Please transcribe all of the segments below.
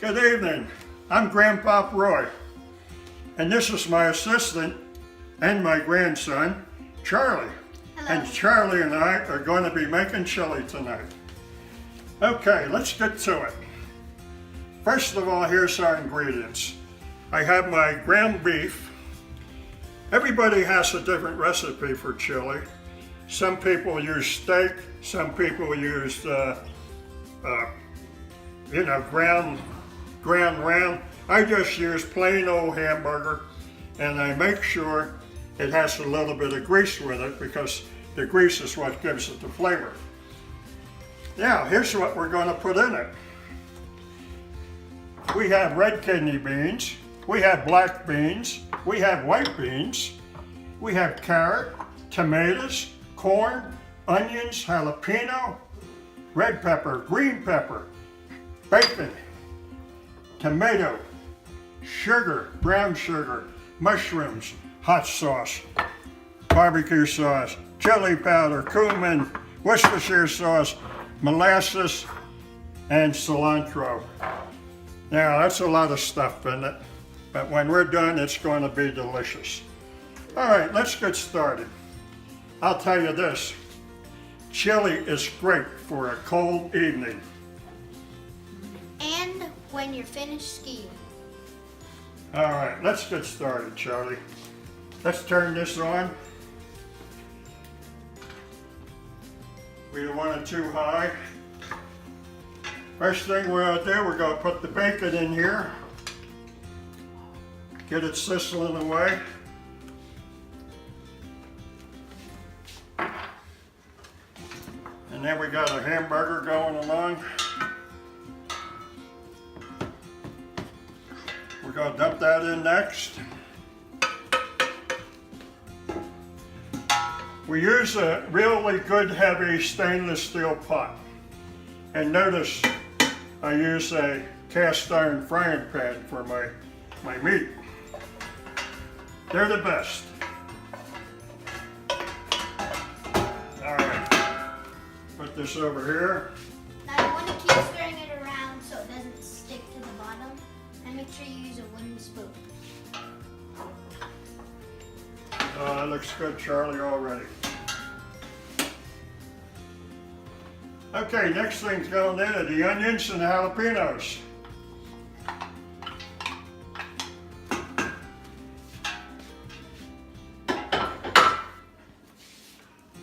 Good evening. I'm Grandpa Roy, and this is my assistant and my grandson, Charlie. Hello. And Charlie and I are going to be making chili tonight. Okay, let's get to it. First of all, here's our ingredients. I have my ground beef. Everybody has a different recipe for chili. Some people use steak, some people use ground round. I just use plain old hamburger, and I make sure it has a little bit of grease with it because the grease is what gives it the flavor. Now, here's what we're going to put in it. We have red kidney beans, we have black beans, we have white beans, we have carrot, tomatoes, corn, onions, jalapeno, red pepper, green pepper, bacon, tomato, sugar, brown sugar, mushrooms, hot sauce, barbecue sauce, chili powder, cumin, Worcestershire sauce, molasses, and cilantro. Now that's a lot of stuff in it, but when we're done it's going to be delicious. All right, let's get started. I'll tell you this, chili is great for a cold evening. And when you're finished skiing. All right, let's get started, Charlie. Let's turn this on. We don't want it too high. First thing we're going to do, we're going to put the bacon in here. Get it sizzling away. And then we got a hamburger going along. We're going to dump that in next. We use a really good heavy stainless steel pot. And notice I use a cast iron frying pan for my meat. They're the best. All right, put this over here. Now you want to keep stirring it around so it doesn't stick to the bottom. And make sure you use a wooden spoon. That looks good, Charlie, already. Okay, next thing's going in are the onions and the jalapenos.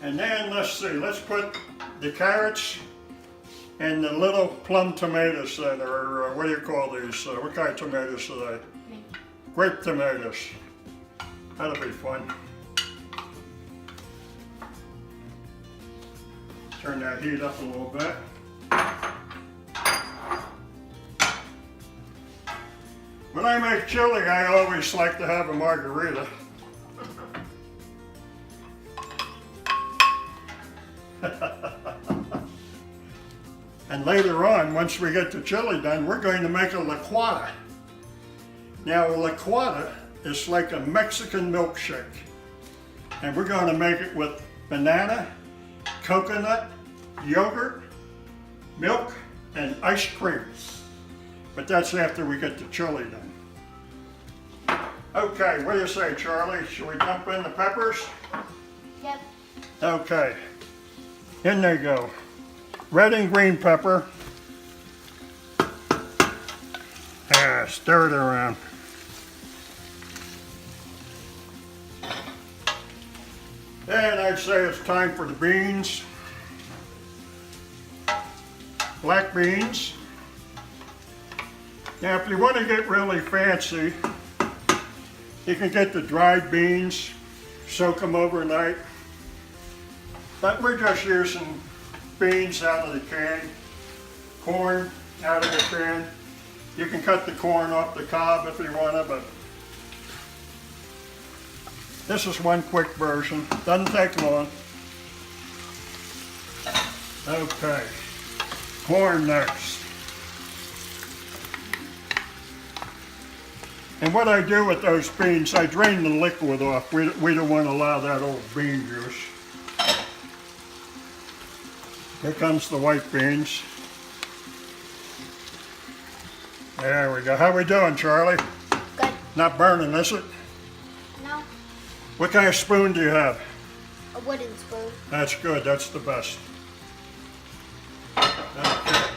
And then let's see, let's put the carrots and the little plum tomatoes that are, what do you call these? What kind of tomatoes are they? Grape tomatoes. That'll be fun. Turn that heat up a little bit. When I make chili, I always like to have a margarita. And later on, once we get the chili done, we're going to make a licuada. Now, a licuada is like a Mexican milkshake. And we're going to make it with banana, coconut, yogurt, milk, and ice cream. But that's after we get the chili done. Okay, what do you say, Charlie? Should we dump in the peppers? Yep. Okay, in they go. Red and green pepper. Stir it around. And I'd say it's time for the beans. Black beans. Now if you want to get really fancy, you can get the dried beans, soak them overnight. But we're just using beans out of the can, corn out of the can. You can cut the corn off the cob if you want to, but this is one quick version. Doesn't take long. Okay, corn next. And what I do with those beans, I drain the liquid off. We don't want to allow that old bean juice. Here comes the white beans. There we go. How we doing, Charlie? Good. Not burning, is it? No, What kind of spoon do you have? a wooden spoon. That's good. That's the best. Okay.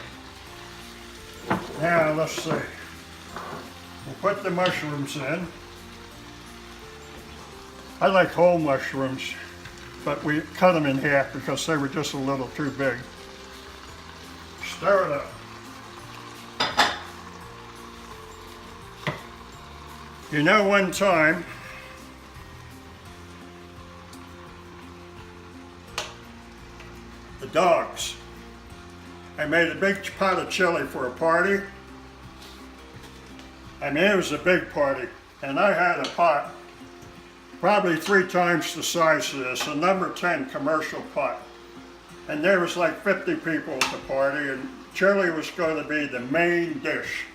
Now, let's see. We'll put the mushrooms in. I like whole mushrooms, but we cut them in half because they were just a little too big. Stir it up. You know, one time, the dogs, I made a big pot of chili for a party. I mean, it was a big party, and I had a pot probably 3 times the size of this, a number 10 commercial pot. And there was like 50 people at the party, and chili was going to be the main dish.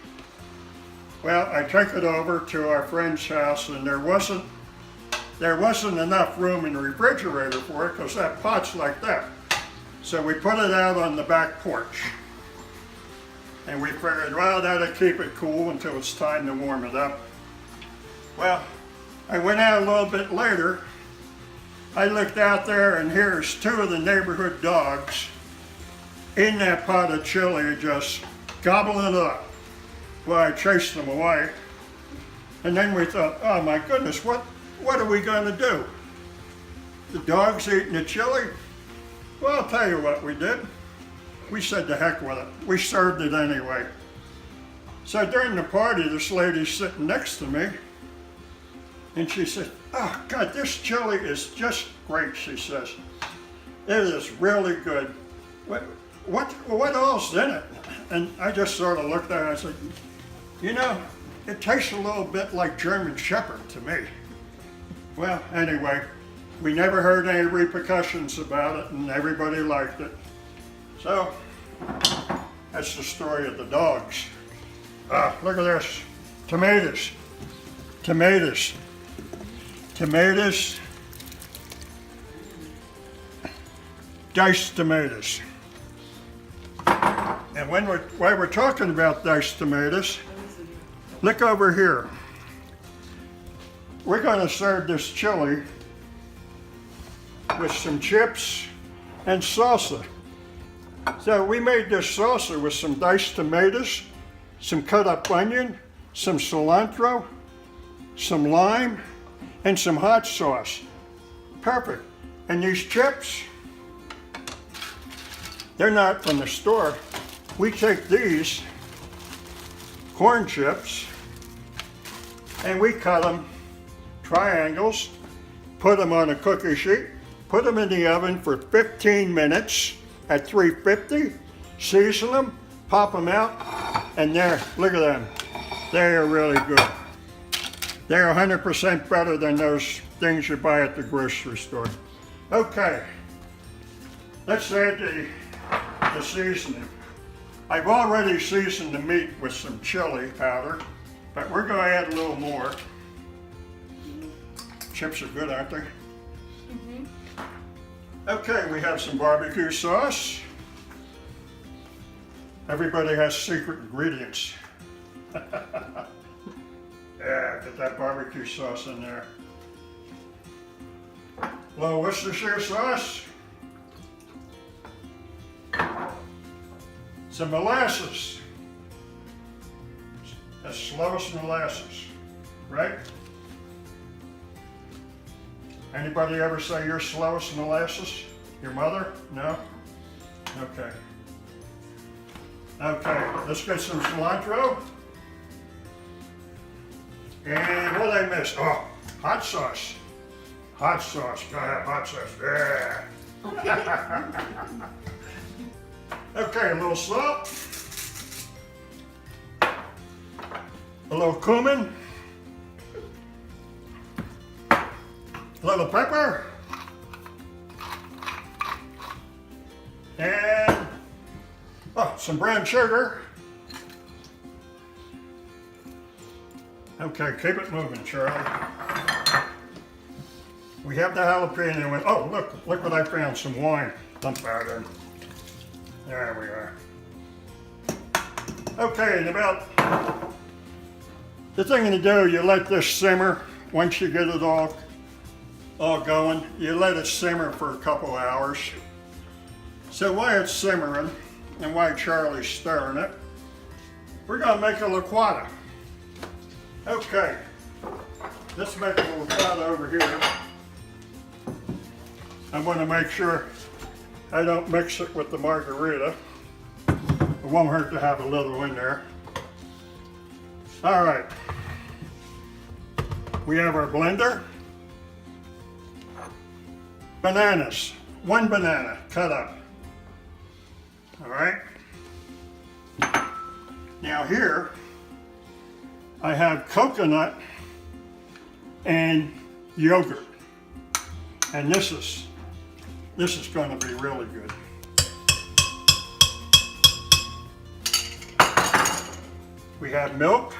Well, I took it over to our friend's house, and there wasn't enough room in the refrigerator for it because that pot's like that. So we put it out on the back porch. And we figured, well, that'll keep it cool until it's time to warm it up. Well, I went out a little bit later. I looked out there, and here's 2 of the neighborhood dogs in that pot of chili just gobbling it up. Well, I chased them away. And then we thought, oh my goodness, what are we going to do? The dogs eating the chili? Well, I'll tell you what we did. We said to heck with it. We served it anyway. So during the party, this lady's sitting next to me, and she said, oh God, this chili is just great, she says. It is really good. What all's in it? And I just sort of looked at her and I said, you know, it tastes a little bit like German Shepherd to me. Well, anyway, we never heard any repercussions about it, and everybody liked it. So, that's the story of the dogs. Look at this. Tomatoes. Tomatoes. Tomatoes. Diced tomatoes. And while we're talking about diced tomatoes, look over here. We're going to serve this chili with some chips and salsa. So we made this salsa with some diced tomatoes, some cut up onion, some cilantro, some lime, and some hot sauce. Perfect. And these chips, they're not from the store. We take these corn chips and we cut them triangles, put them on a cookie sheet, put them in the oven for 15 minutes at 350, season them, pop them out, and there, look at them. They are really good. They're 100% better than those things you buy at the grocery store. Okay, let's add the seasoning. I've already seasoned the meat with some chili powder, but we're going to add a little more. Chips are good, aren't they? Mm-hmm. Okay, we have some barbecue sauce. Everybody has secret ingredients. Yeah, get that barbecue sauce in there. A little Worcestershire sauce. Some molasses. That's slowest molasses, right? Anybody ever say you're slowest molasses? Your mother? No? Okay. Okay, let's get some cilantro. And what did I miss? Oh, hot sauce. Hot sauce, gotta have hot sauce, yeah. Okay, a little salt. A little cumin. A little pepper. And some brown sugar. Okay, keep it moving, Charlie. We have the jalapeno. Oh, look what I found, some wine. Dump that in. There we are. Okay, and about the thing to do, you let this simmer. Once you get it all going, you let it simmer for a couple hours. So while it's simmering and while Charlie's stirring it, we're gonna make a liquata. Okay, let's make a liquata over here. I'm gonna make sure I don't mix it with the margarita. It won't hurt to have a little in there. All right, we have our blender. Bananas, 1 banana cut up. All right. Now here, I have coconut and yogurt. And this is going to be really good. We have milk.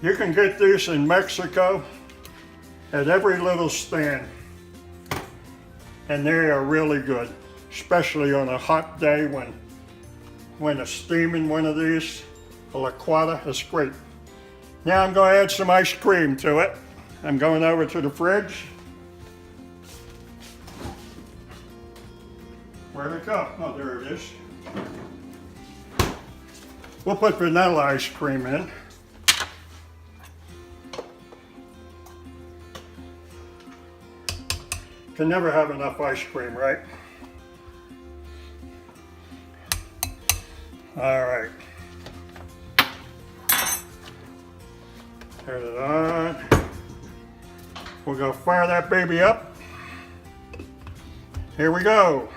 You can get these in Mexico at every little stand. And they are really good, especially on a hot day when it's steaming one of these. A liquata is great. Now I'm going to add some ice cream to it. I'm going over to the fridge. Where'd it go? Oh, there it is. We'll put vanilla ice cream in. Can never have enough ice cream, right? All right. Turn it on. We're gonna fire that baby up. Here we go.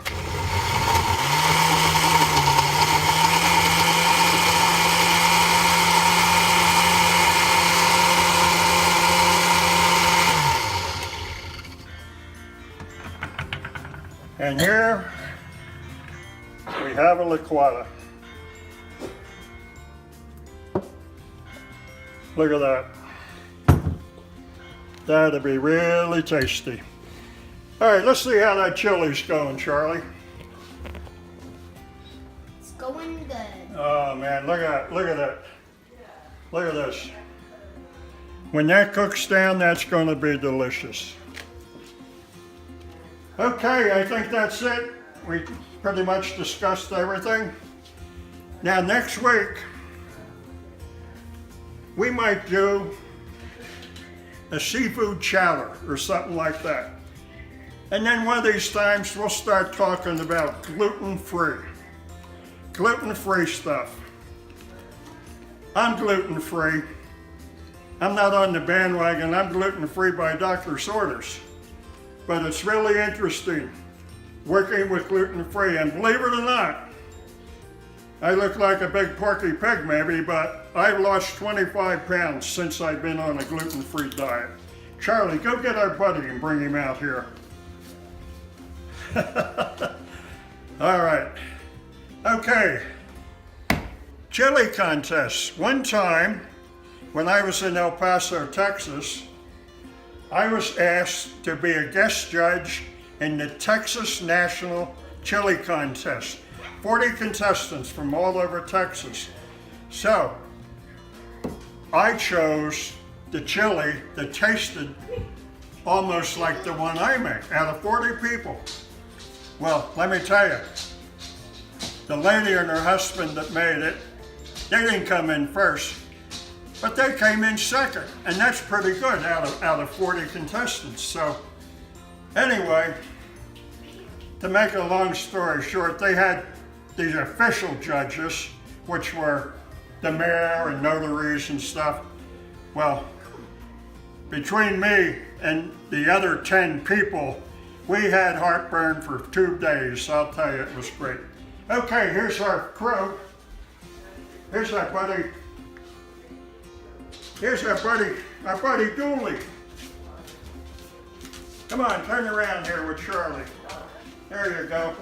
And here we have a liquata. Look at that. That'll be really tasty. All right, let's see how that chili's going, Charlie. It's going good. Oh man, look at that. Look at that. Look at this. When that cooks down, that's going to be delicious. Okay, I think that's it. We pretty much discussed everything. Now next week, we might do a seafood chowder or something like that. And then one of these times we'll start talking about gluten-free stuff. I'm gluten-free. I'm not on the bandwagon. I'm gluten-free by doctor's orders. But it's really interesting working with gluten-free. And believe it or not, I look like a big porky pig maybe, but I've lost 25 pounds since I've been on a gluten-free diet. Charlie, go get our buddy and bring him out here. All right. Okay. Chili contest. One time, when I was in El Paso, Texas, I was asked to be a guest judge in the Texas National Chili Contest. 40 contestants from all over Texas. So, I chose the chili that tasted almost like the one I make, out of 40 people. Well, let me tell you, the lady and her husband that made it, they didn't come in first. But they came in second, and that's pretty good out of 40 contestants. So anyway, to make a long story short, they had these official judges, which were the mayor and notaries and stuff. Well, between me and the other 10 people, we had heartburn for 2 days. I'll tell you, it was great. Okay, here's our crew. Here's our buddy. Here's our buddy Dooley. Come on, turn around here with Charlie. There you go.